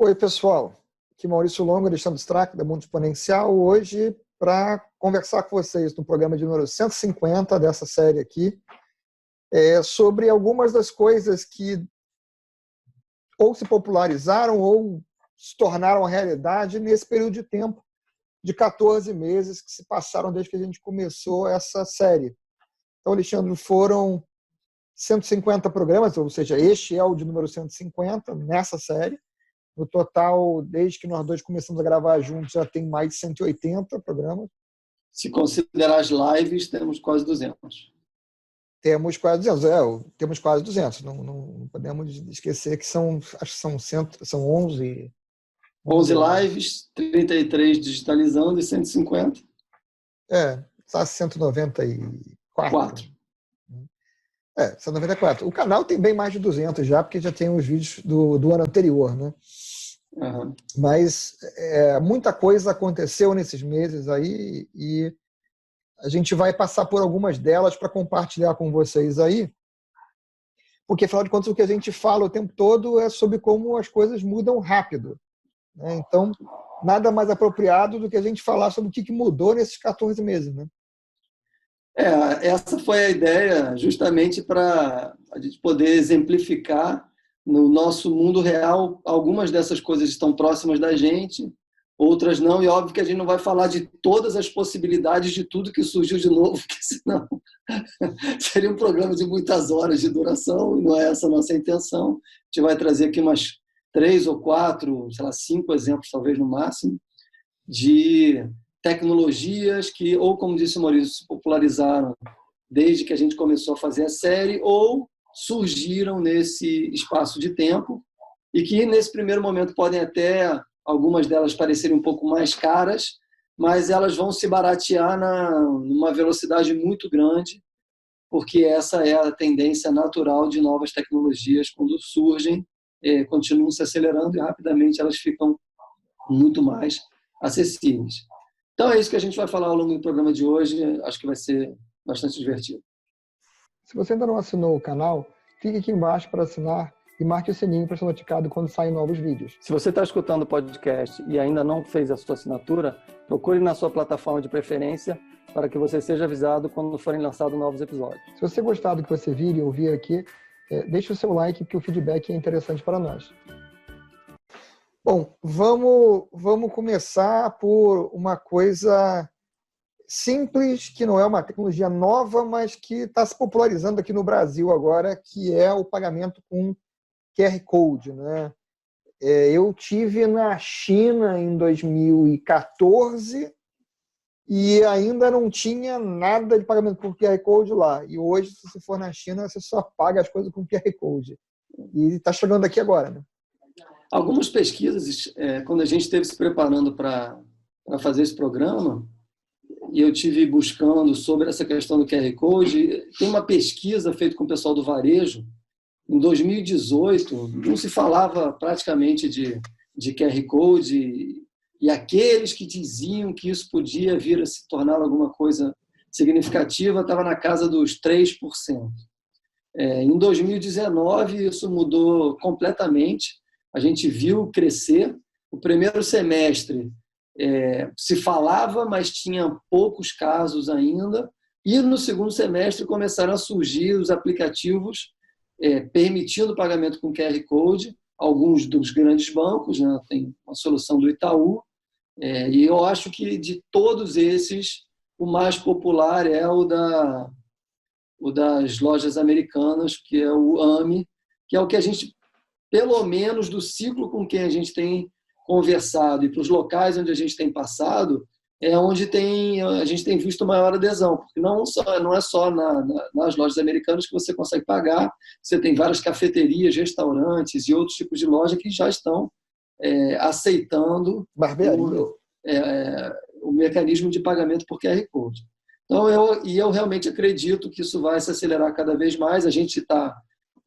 Oi, pessoal. Aqui é Maurício Longo, Alexandre Strack, da Mundo Exponencial, hoje para conversar com vocês no programa de número 150 dessa série aqui, sobre algumas das coisas que ou se popularizaram ou se tornaram realidade nesse período de tempo de 14 meses que se passaram desde que a gente começou essa série. Então, Alexandre, foram 150 programas, ou seja, este é o de número 150 nessa série. No total, desde que nós dois começamos a gravar juntos, já tem mais de 180 programas. Se considerar as lives, temos quase 200. Temos quase 200, temos quase 200. Não podemos esquecer que acho que são 11. 11 lives, 33 digitalizando e 150. Está 194. 194. O canal tem bem mais de 200 já, porque já tem os vídeos do ano anterior, né? Uhum. Mas muita coisa aconteceu nesses meses aí e a gente vai passar por algumas delas para compartilhar com vocês aí, porque, afinal de contas, o que a gente fala o tempo todo é sobre como as coisas mudam rápido, né? Então, nada mais apropriado do que a gente falar sobre o que mudou nesses 14 meses, né? Essa foi a ideia, justamente para a gente poder exemplificar no nosso mundo real. Algumas dessas coisas estão próximas da gente, outras não, e óbvio que a gente não vai falar de todas as possibilidades de tudo que surgiu de novo, porque senão seria um programa de muitas horas de duração, e não é essa a nossa intenção. A gente vai trazer aqui umas 3 ou 4, 5 exemplos, talvez no máximo, de tecnologias que, ou como disse o Maurício, se popularizaram desde que a gente começou a fazer a série, ou surgiram nesse espaço de tempo e que nesse primeiro momento podem até, algumas delas parecerem um pouco mais caras, mas elas vão se baratear numa velocidade muito grande, porque essa é a tendência natural de novas tecnologias. Quando surgem, continuam se acelerando e rapidamente elas ficam muito mais acessíveis. Então é isso que a gente vai falar ao longo do programa de hoje. Acho que vai ser bastante divertido. Se você ainda não assinou o canal, clique aqui embaixo para assinar e marque o sininho para ser notificado quando saem novos vídeos. Se você está escutando o podcast e ainda não fez a sua assinatura, procure na sua plataforma de preferência para que você seja avisado quando forem lançados novos episódios. Se você gostar do que você vir e ouvir aqui, deixe o seu like, porque o feedback é interessante para nós. Bom, vamos começar por uma coisa simples, que não é uma tecnologia nova, mas que está se popularizando aqui no Brasil agora, que é o pagamento com QR Code, né? Eu tive na China em 2014 e ainda não tinha nada de pagamento com QR Code lá. E hoje, se você for na China, você só paga as coisas com QR Code. E está chegando aqui agora, né? Algumas pesquisas, quando a gente esteve se preparando para fazer esse programa, e eu tive buscando sobre essa questão do QR Code, tem uma pesquisa feita com o pessoal do varejo. Em 2018, não se falava praticamente de QR Code, e aqueles que diziam que isso podia vir a se tornar alguma coisa significativa estava na casa dos 3%. Em 2019, isso mudou completamente. A gente viu crescer. O primeiro semestre se falava, mas tinha poucos casos ainda. E no segundo semestre começaram a surgir os aplicativos permitindo pagamento com QR Code, alguns dos grandes bancos, né? Tem uma solução do Itaú. E eu acho que de todos esses, o mais popular é o das lojas americanas, que é o AME, que é o que a gente, pelo menos do ciclo com quem a gente tem conversado e para os locais onde a gente tem passado, é onde a gente tem visto maior adesão, porque não é só nas lojas americanas que você consegue pagar, você tem várias cafeterias, restaurantes e outros tipos de loja que já estão aceitando o mecanismo de pagamento por QR Code. Então, eu realmente acredito que isso vai se acelerar cada vez mais. A gente está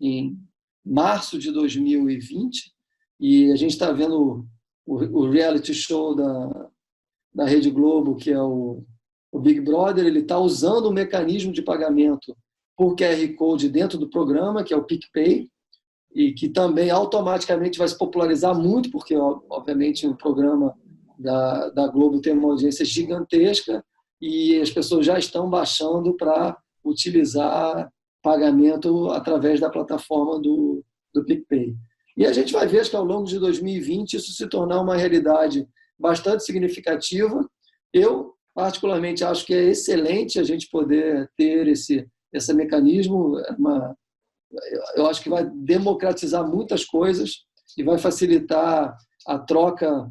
em março de 2020 e a gente está vendo o reality show da Rede Globo, que é o Big Brother. Ele está usando o mecanismo de pagamento por QR Code dentro do programa, que é o PicPay, e que também automaticamente vai se popularizar muito, porque, obviamente, o programa da Globo tem uma audiência gigantesca e as pessoas já estão baixando para utilizar pagamento através da plataforma do PicPay. E a gente vai ver, acho que ao longo de 2020, isso se tornar uma realidade bastante significativa. Eu, particularmente, acho que é excelente a gente poder ter esse mecanismo. Eu acho que vai democratizar muitas coisas e vai facilitar a troca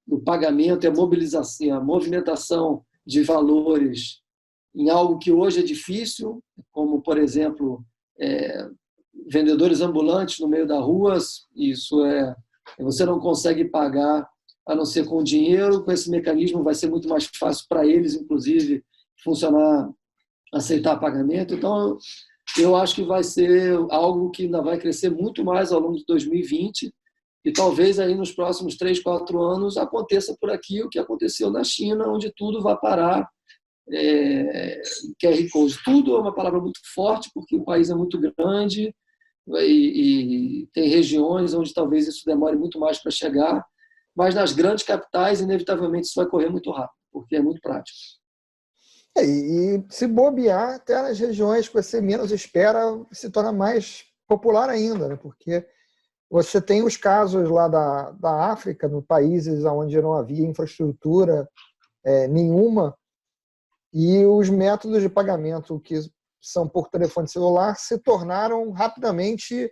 do pagamento e a mobilização, a movimentação de valores em algo que hoje é difícil, como, por exemplo, vendedores ambulantes no meio da rua. Isso você não consegue pagar a não ser com dinheiro. Com esse mecanismo vai ser muito mais fácil para eles, inclusive, funcionar, aceitar pagamento. Então, eu acho que vai ser algo que ainda vai crescer muito mais ao longo de 2020 e talvez aí nos próximos 3, 4 anos aconteça por aqui o que aconteceu na China, onde tudo vai parar. QR Code. Tudo é uma palavra muito forte, porque o país é muito grande e tem regiões onde talvez isso demore muito mais para chegar, mas nas grandes capitais, inevitavelmente, isso vai correr muito rápido, porque é muito prático. E se bobear, até nas regiões que você menos espera, se torna mais popular ainda, né? Porque você tem os casos lá da África, no países onde não havia infraestrutura nenhuma, e os métodos de pagamento que são por telefone celular se tornaram rapidamente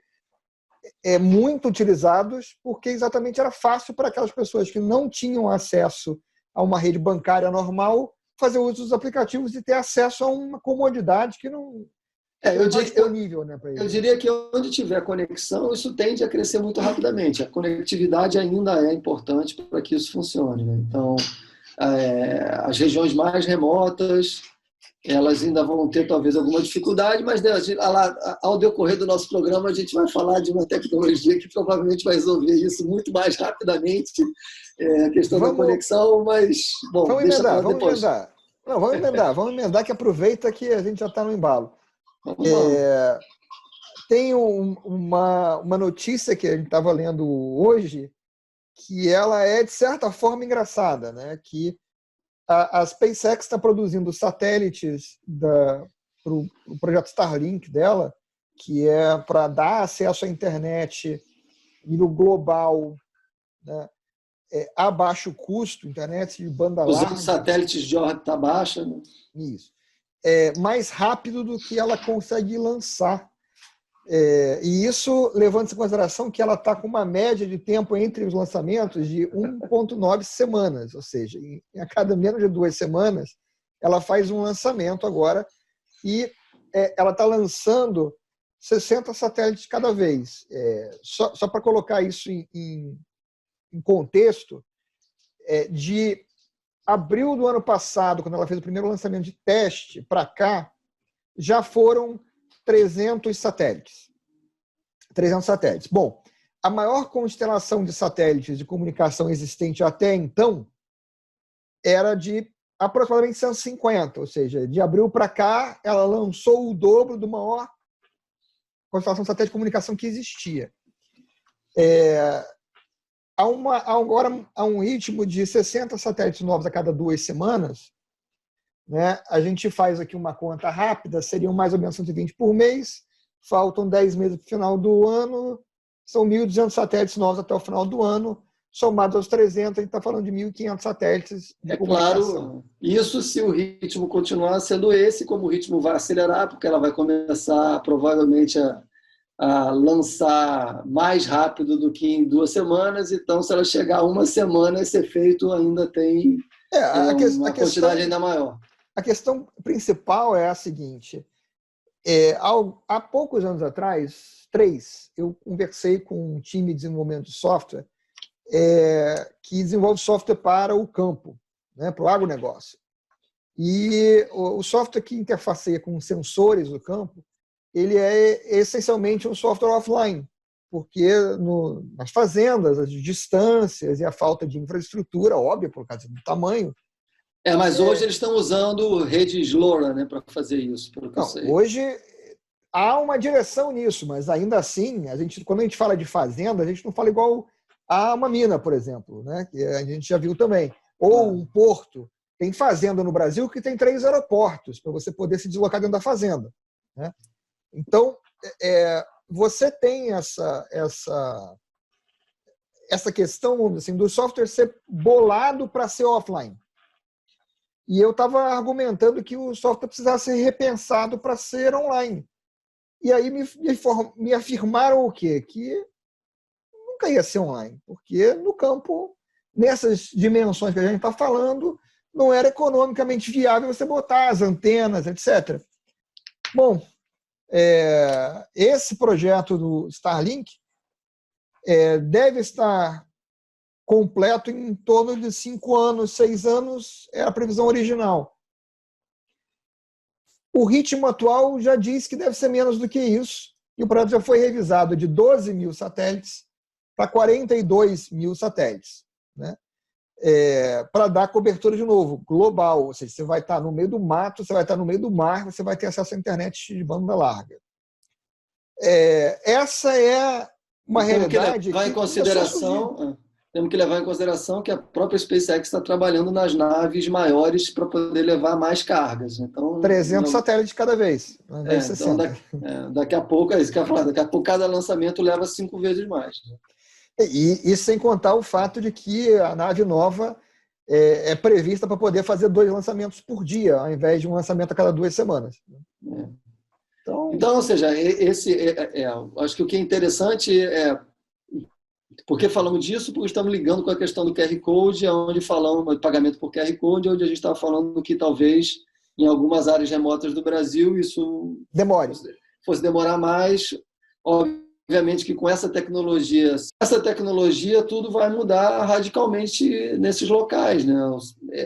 muito utilizados, porque exatamente era fácil para aquelas pessoas que não tinham acesso a uma rede bancária normal fazer uso dos aplicativos e ter acesso a uma comodidade que não é disponível, né, para eles. Eu diria que onde tiver conexão, isso tende a crescer muito rapidamente. A conectividade ainda é importante para que isso funcione, né? Então, as regiões mais remotas, elas ainda vão ter talvez alguma dificuldade, mas ao decorrer do nosso programa a gente vai falar de uma tecnologia que provavelmente vai resolver isso muito mais rapidamente, a questão da conexão, mas bom, vamos emendar que aproveita que a gente já está no embalo. Tem uma notícia que a gente estava lendo hoje, que ela é, de certa forma, engraçada, né? Que a SpaceX está produzindo satélites para o projeto Starlink dela, que é para dar acesso à internet no global, né, a baixo custo, internet de banda larga. Usando satélites de órbita baixa. Né? Isso. Mais rápido do que ela consegue lançar. E isso levando em consideração que ela está com uma média de tempo entre os lançamentos de 1,9 semanas, ou seja, a cada menos de 2 semanas ela faz um lançamento agora e ela está lançando 60 satélites cada vez. Só para colocar isso em contexto, de abril do ano passado, quando ela fez o primeiro lançamento de teste, para cá, já foram 300 satélites. 300 satélites. Bom, a maior constelação de satélites de comunicação existente até então era de aproximadamente 150, ou seja, de abril para cá, ela lançou o dobro do maior constelação de satélite de comunicação que existia. Agora, há um ritmo de 60 satélites novos a cada 2 semanas, né? A gente faz aqui uma conta rápida, seriam mais ou menos 120 por mês, faltam 10 meses para o final do ano, são 1.200 satélites novos até o final do ano, somados aos 300, a gente está falando de 1.500 satélites de comunicação. Claro, isso se o ritmo continuar sendo esse, como o ritmo vai acelerar, porque ela vai começar provavelmente a lançar mais rápido do que em 2 semanas, então se ela chegar a 1 semana, esse efeito ainda tem uma quantidade ainda maior. A questão principal é a seguinte, há poucos anos atrás, 3, eu conversei com um time de desenvolvimento de software que desenvolve software para o campo, né, para o agronegócio. E o software que interfaceia com sensores do campo, ele é essencialmente um software offline, porque nas fazendas, as distâncias e a falta de infraestrutura, óbvio, por causa do tamanho. Mas hoje eles estão usando redes LoRa, né, para fazer isso. Hoje, há uma direção nisso, mas ainda assim, quando a gente fala de fazenda, a gente não fala igual a uma mina, por exemplo, né? Que a gente já viu também. Ou um porto. Tem fazenda no Brasil que tem 3 aeroportos para você poder se deslocar dentro da fazenda, né? Então, você tem essa questão assim, do software ser bolado para ser offline. E eu estava argumentando que o software precisava ser repensado para ser online. E aí me afirmaram o quê? Que nunca ia ser online, porque no campo, nessas dimensões que a gente está falando, não era economicamente viável você botar as antenas, etc. Bom, esse projeto do Starlink deve estar completo em torno de 5 anos, 6 anos, é a previsão original. O ritmo atual já diz que deve ser menos do que isso, e o projeto já foi revisado de 12 mil satélites para 42 mil satélites, né? Para dar cobertura de novo, global, ou seja, você vai estar no meio do mato, você vai estar no meio do mar, você vai ter acesso à internet de banda larga. Essa é uma realidade que temos que levar em consideração que a própria SpaceX está trabalhando nas naves maiores para poder levar mais cargas. Então, 300 satélites cada vez, ao invés de 60. Então, daqui a pouco, é isso que eu ia falar, daqui a pouco cada lançamento leva 5 vezes mais. E sem contar o fato de que a nave nova é prevista para poder fazer 2 lançamentos por dia, ao invés de um lançamento a cada 2 semanas. Então, ou seja, acho que o que é interessante porque falamos disso, porque estamos ligando com a questão do QR Code, onde falamos de pagamento por QR Code, onde a gente estava falando que talvez em algumas áreas remotas do Brasil isso fosse demorar mais. Obviamente que com essa tecnologia tudo vai mudar radicalmente nesses locais, né?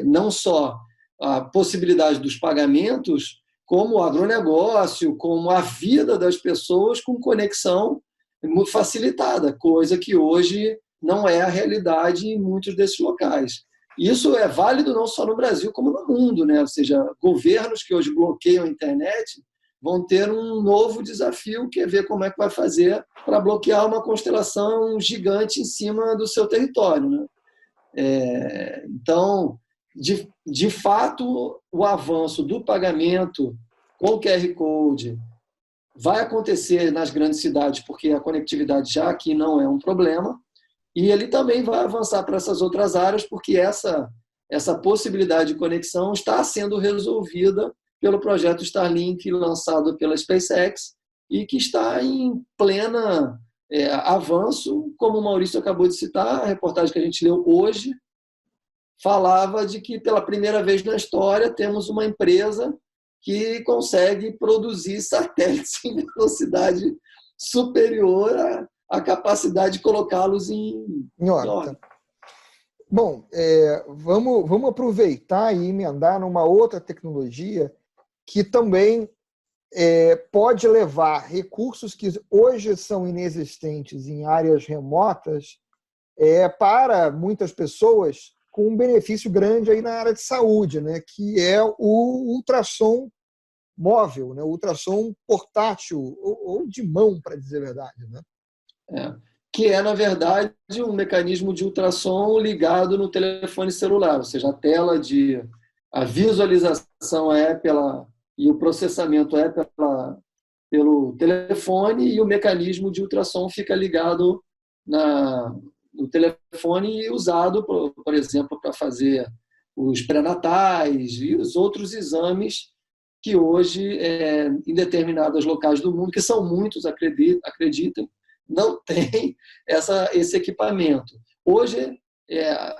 Não só a possibilidade dos pagamentos, como o agronegócio, como a vida das pessoas com conexão muito facilitada, coisa que hoje não é a realidade em muitos desses locais. Isso é válido não só no Brasil, como no mundo, né? Ou seja, governos que hoje bloqueiam a internet vão ter um novo desafio, que é ver como é que vai fazer para bloquear uma constelação gigante em cima do seu território, né? Então, de fato, o avanço do pagamento com o QR Code vai acontecer nas grandes cidades, porque a conectividade já aqui não é um problema, e ele também vai avançar para essas outras áreas, porque essa possibilidade de conexão está sendo resolvida pelo projeto Starlink lançado pela SpaceX e que está em plena avanço, como o Maurício acabou de citar, a reportagem que a gente leu hoje falava de que pela primeira vez na história temos uma empresa que consegue produzir satélites em velocidade superior à capacidade de colocá-los em órbita. Bom, vamos aproveitar e emendar numa outra tecnologia que também pode levar recursos que hoje são inexistentes em áreas remotas para muitas pessoas com um benefício grande aí na área de saúde, né, que é o ultrassom móvel, né, o ultrassom portátil, ou de mão, para dizer a verdade, né? Que é, na verdade, um mecanismo de ultrassom ligado no telefone celular, ou seja, a visualização e o processamento pelo telefone, e o mecanismo de ultrassom fica ligado no telefone e usado, por exemplo, para fazer os pré-natais e os outros exames que hoje, em determinados locais do mundo, que são muitos, acreditem, não tem esse equipamento. Hoje,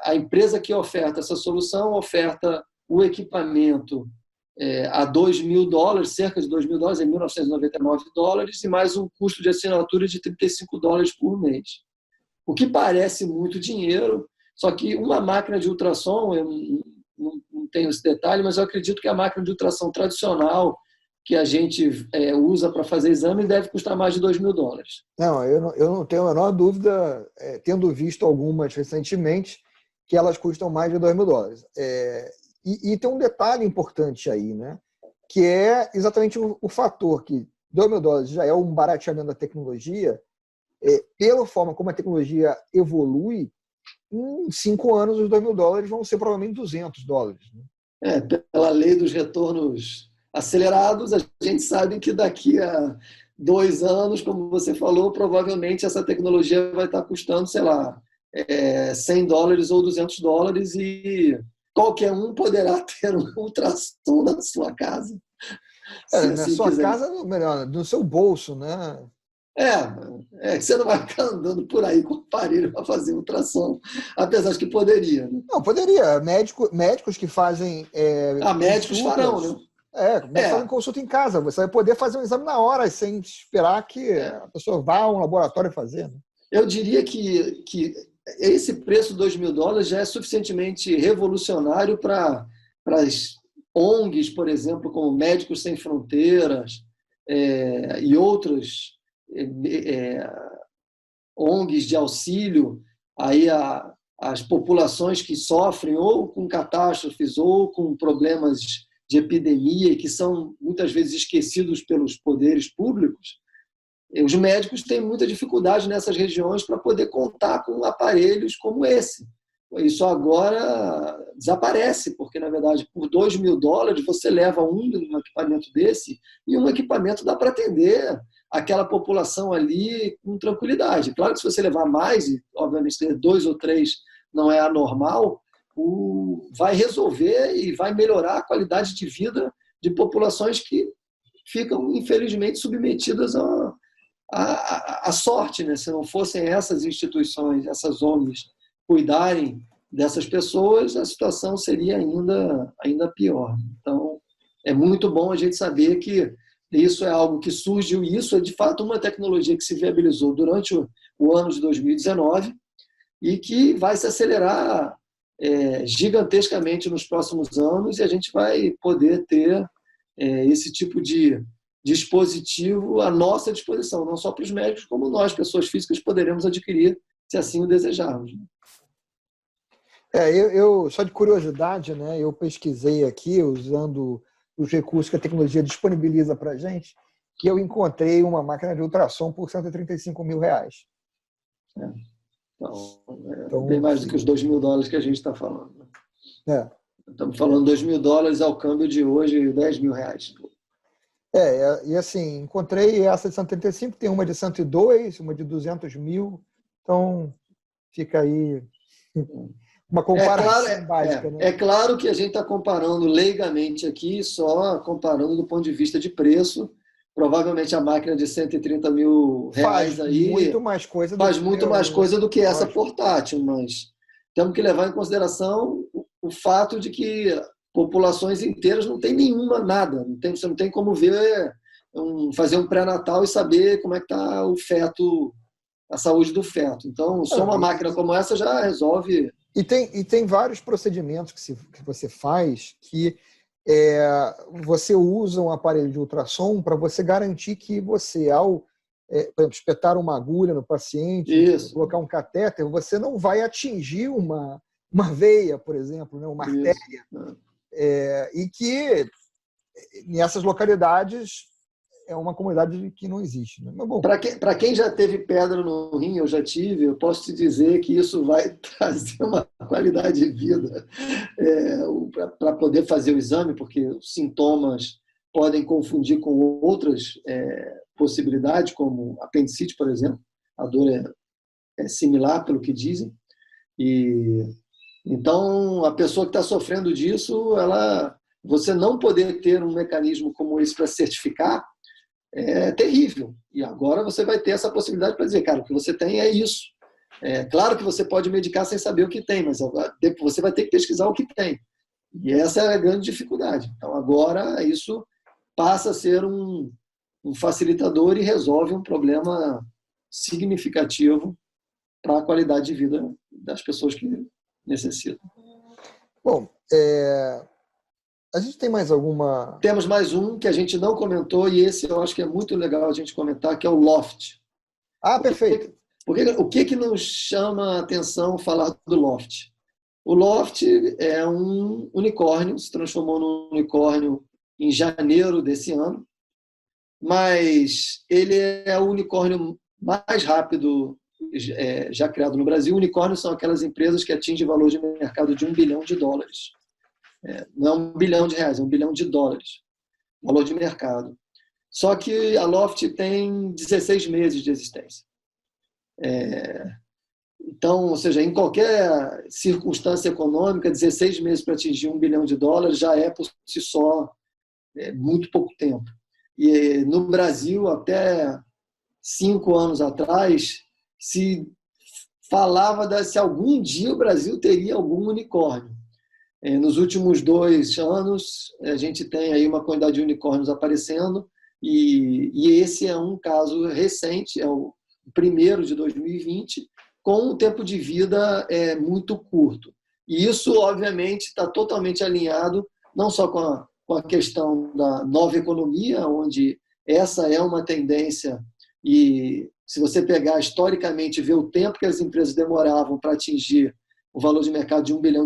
a empresa que oferta essa solução oferta o equipamento a $2.000, cerca de $2.000, $1.999, e mais um custo de assinatura de $35 por mês. O que parece muito dinheiro, só que uma máquina de ultrassom, eu não tenho esse detalhe, mas eu acredito que a máquina de ultrassom tradicional que a gente usa para fazer exame deve custar mais de $2.000. Não, eu não tenho a menor dúvida, tendo visto algumas recentemente, que elas custam mais de $2.000. E tem um detalhe importante aí, né? Que é exatamente o fator que $2.000 já é um barateamento da tecnologia, pela forma como a tecnologia evolui, em 5 anos os $2.000 vão ser provavelmente $200. Né? Pela lei dos retornos acelerados, a gente sabe que daqui a 2 anos, como você falou, provavelmente essa tecnologia vai estar custando, sei lá, $100 ou $200 e qualquer um poderá ter um ultrassom na sua casa. Na assim sua quiser. casa, melhor, no seu bolso, né? Você não vai ficar andando por aí com o aparelho para fazer ultrassom, apesar de que poderia. Né? Não, poderia. Médicos que fazem. Médicos farão, né? Médicos fazem consulta em casa. Você vai poder fazer um exame na hora, sem esperar que a pessoa vá a um laboratório fazer. Né? Eu diria que esse preço de $2.000 já é suficientemente revolucionário para as ONGs, por exemplo, como Médicos Sem Fronteiras e outras ONGs de auxílio aí às populações que sofrem ou com catástrofes ou com problemas de epidemia e que são muitas vezes esquecidos pelos poderes públicos. Os médicos têm muita dificuldade nessas regiões para poder contar com aparelhos como esse. Isso agora desaparece, porque, na verdade, por $2.000 você leva um equipamento desse e um equipamento dá para atender aquela população ali com tranquilidade. Claro que se você levar mais, e obviamente ter 2 ou 3 não é anormal, vai resolver e vai melhorar a qualidade de vida de populações que ficam, infelizmente, submetidas à sorte. Né? Se não fossem essas instituições, essas ONGs, cuidarem dessas pessoas, a situação seria ainda pior. Então, é muito bom a gente saber que isso é algo que surgiu, e isso é, de fato, uma tecnologia que se viabilizou durante o ano de 2019 e que vai se acelerar gigantescamente nos próximos anos, e a gente vai poder ter esse tipo de dispositivo à nossa disposição, não só para os médicos, como nós, pessoas físicas, poderemos adquirir, se assim o desejarmos. Eu só de curiosidade, né, eu pesquisei aqui, usando os recursos que a tecnologia disponibiliza para a gente, que eu encontrei uma máquina de ultrassom por R$135 mil. Então, bem mais do que os $2.000 que a gente está falando. Estamos falando $2.000 ao câmbio de hoje, R$10.000. E assim, encontrei essa de 135, tem uma de 102, uma de 200 mil, então fica aí uma comparação básica. Né? É claro que a gente está comparando leigamente aqui, só comparando do ponto de vista de preço. Provavelmente a máquina de R$130 mil faz aí muito mais coisa do que essa portátil, mas temos que levar em consideração o fato de que populações inteiras não tem nada. Você não tem como ver, fazer um pré-natal e saber como é que está o feto, a saúde do feto. Então, só uma máquina como essa já resolve. E tem vários procedimentos que você faz que você usa um aparelho de ultrassom para você garantir que você, ao por exemplo, espetar uma agulha no paciente, colocar um catéter, você não vai atingir uma veia, por exemplo, né, uma artéria. E que nessas localidades é uma comunidade que não existe. Né? Para quem já teve pedra no rim, eu já tive, eu posso te dizer que isso vai trazer uma qualidade de vida para poder fazer o exame, porque os sintomas podem confundir com outras possibilidades, como apendicite, por exemplo. A dor é similar, pelo que dizem. Então, a pessoa que está sofrendo disso, você não poder ter um mecanismo como esse para certificar é terrível. E agora você vai ter essa possibilidade para dizer, cara, o que você tem é isso. Claro que você pode medicar sem saber o que tem, mas você vai ter que pesquisar o que tem. E essa é a grande dificuldade. Então, agora isso passa a ser um facilitador e resolve um problema significativo para a qualidade de vida das pessoas que necessitam. Bom, a gente tem mais alguma... Temos mais um que a gente não comentou, e esse eu acho que é muito legal a gente comentar, que é o Loft. Perfeito. O que nos chama a atenção falar do Loft? O Loft é um unicórnio, se transformou num unicórnio em janeiro desse ano, mas ele é o unicórnio mais rápido já criado no Brasil. Unicórnios são aquelas empresas que atingem valor de mercado de $1 bilhão. Não é $1 bilhão, é $1 bilhão, valor de mercado. Só que a Loft tem 16 meses de existência. Então, ou seja, em qualquer circunstância econômica, 16 meses para atingir $1 bilhão já é, por si só, muito pouco tempo. E no Brasil, até 5 anos atrás, se falava se algum dia o Brasil teria algum unicórnio. Nos últimos 2 anos, a gente tem aí uma quantidade de unicórnios aparecendo, e esse é um caso recente, é o primeiro de 2020, com um tempo de vida muito curto. E isso, obviamente, está totalmente alinhado não só com a questão da nova economia, onde essa é uma tendência, e se você pegar historicamente e ver o tempo que as empresas demoravam para atingir o valor de mercado de $1 bilhão,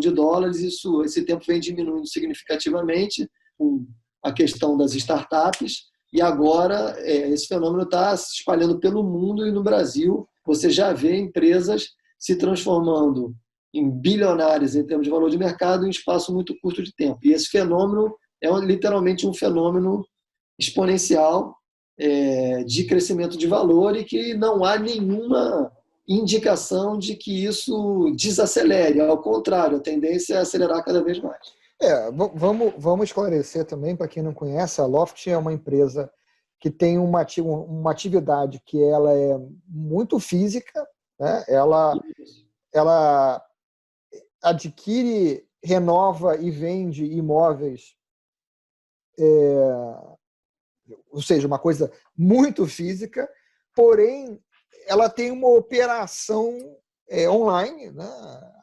esse tempo vem diminuindo significativamente com a questão das startups, e agora esse fenômeno está se espalhando pelo mundo, e no Brasil você já vê empresas se transformando em bilionárias em termos de valor de mercado em um espaço muito curto de tempo. E esse fenômeno é literalmente um fenômeno exponencial de crescimento de valor, e que não há nenhuma indicação de que isso desacelere. Ao contrário, a tendência é acelerar cada vez mais. Vamos esclarecer também, para quem não conhece, a Loft é uma empresa que tem uma atividade que ela é muito física, né? Ela adquire, renova e vende imóveis, ou seja, uma coisa muito física, porém ela tem uma operação online, né?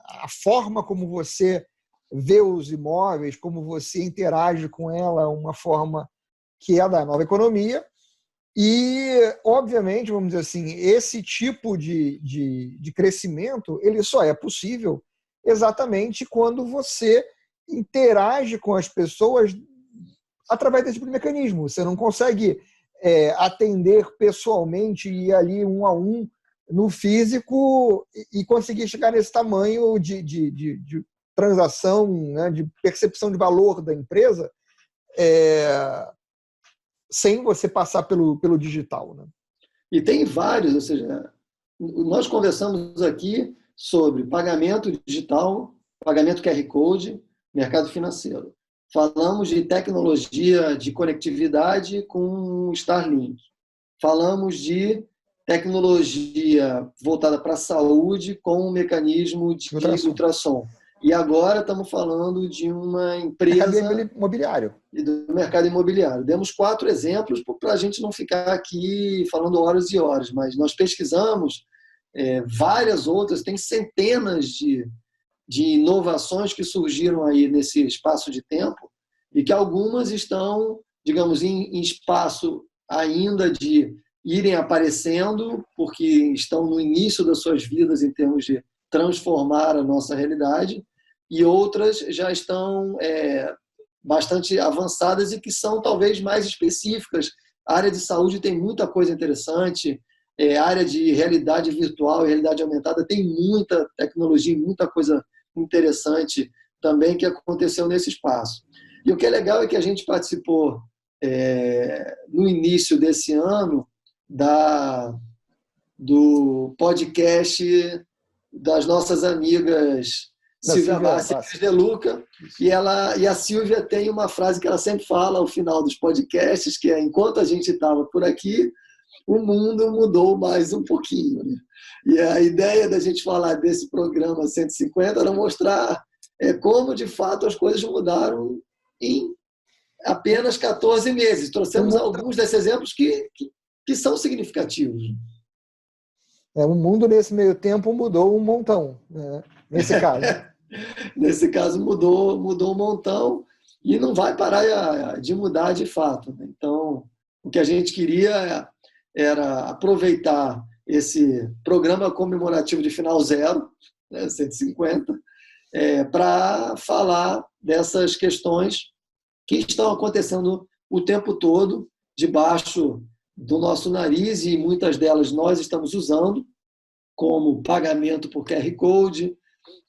A forma como você vê os imóveis, como você interage com ela, uma forma que é da nova economia. E, obviamente, vamos dizer assim, esse tipo de crescimento ele só é possível exatamente quando você interage com as pessoas através desse tipo de mecanismo. Você não consegue atender pessoalmente e ir ali 1 a 1 no físico e conseguir chegar nesse tamanho de transação, né, de percepção de valor da empresa, sem você passar pelo digital, né? E tem vários, ou seja, nós conversamos aqui sobre pagamento digital, pagamento QR Code, mercado financeiro. Falamos de tecnologia de conectividade com Starlink. Falamos de tecnologia voltada para a saúde com um mecanismo de ultrassom. E agora estamos falando de uma empresa... Mercado imobiliário. E do mercado imobiliário. Demos 4 exemplos para a gente não ficar aqui falando horas e horas, mas nós pesquisamos várias outras, tem centenas de inovações que surgiram aí nesse espaço de tempo, e que algumas estão, digamos, em espaço ainda de irem aparecendo, porque estão no início das suas vidas em termos de transformar a nossa realidade, e outras já estão bastante avançadas e que são talvez mais específicas. A área de saúde tem muita coisa interessante, a área de realidade virtual e realidade aumentada tem muita tecnologia, muita coisa interessante também que aconteceu nesse espaço. E o que é legal é que a gente participou no início desse ano do podcast das nossas amigas Silvia Bassi e De Luca, e a Silvia tem uma frase que ela sempre fala ao final dos podcasts, que é: enquanto a gente estava por aqui, o mundo mudou mais um pouquinho, né? E a ideia da gente falar desse programa 150 era mostrar como, de fato, as coisas mudaram em apenas 14 meses. Trouxemos alguns desses exemplos que são significativos. O mundo, nesse meio tempo, mudou um montão, né? Nesse caso. Nesse caso, mudou um montão e não vai parar de mudar de fato. Então, o que a gente queria era aproveitar esse programa comemorativo de final zero, né, 150, para falar dessas questões que estão acontecendo o tempo todo, debaixo do nosso nariz e muitas delas nós estamos usando, como pagamento por QR Code,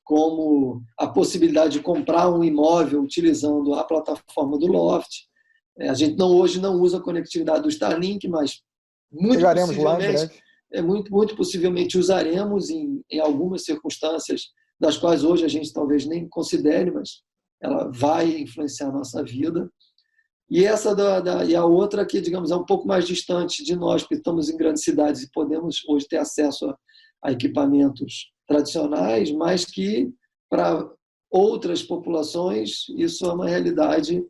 como a possibilidade de comprar um imóvel utilizando a plataforma do Loft. A gente hoje não usa a conectividade do Starlink, mas muito possivelmente usaremos em algumas circunstâncias das quais hoje a gente talvez nem considere, mas ela vai influenciar a nossa vida. E e a outra que, digamos, é um pouco mais distante de nós, porque estamos em grandes cidades e podemos hoje ter acesso a equipamentos tradicionais, mas que para outras populações isso é uma realidade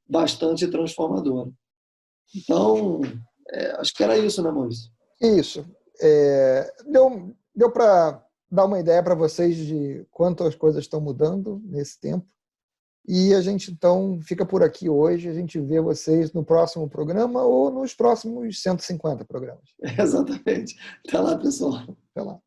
bastante transformadora. Então, acho que era isso, né, Maurício? Isso. Deu para dar uma ideia para vocês de quanto as coisas estão mudando nesse tempo. E a gente, então, fica por aqui hoje. A gente vê vocês no próximo programa ou nos próximos 150 programas. Exatamente. Até lá, pessoal. Até lá.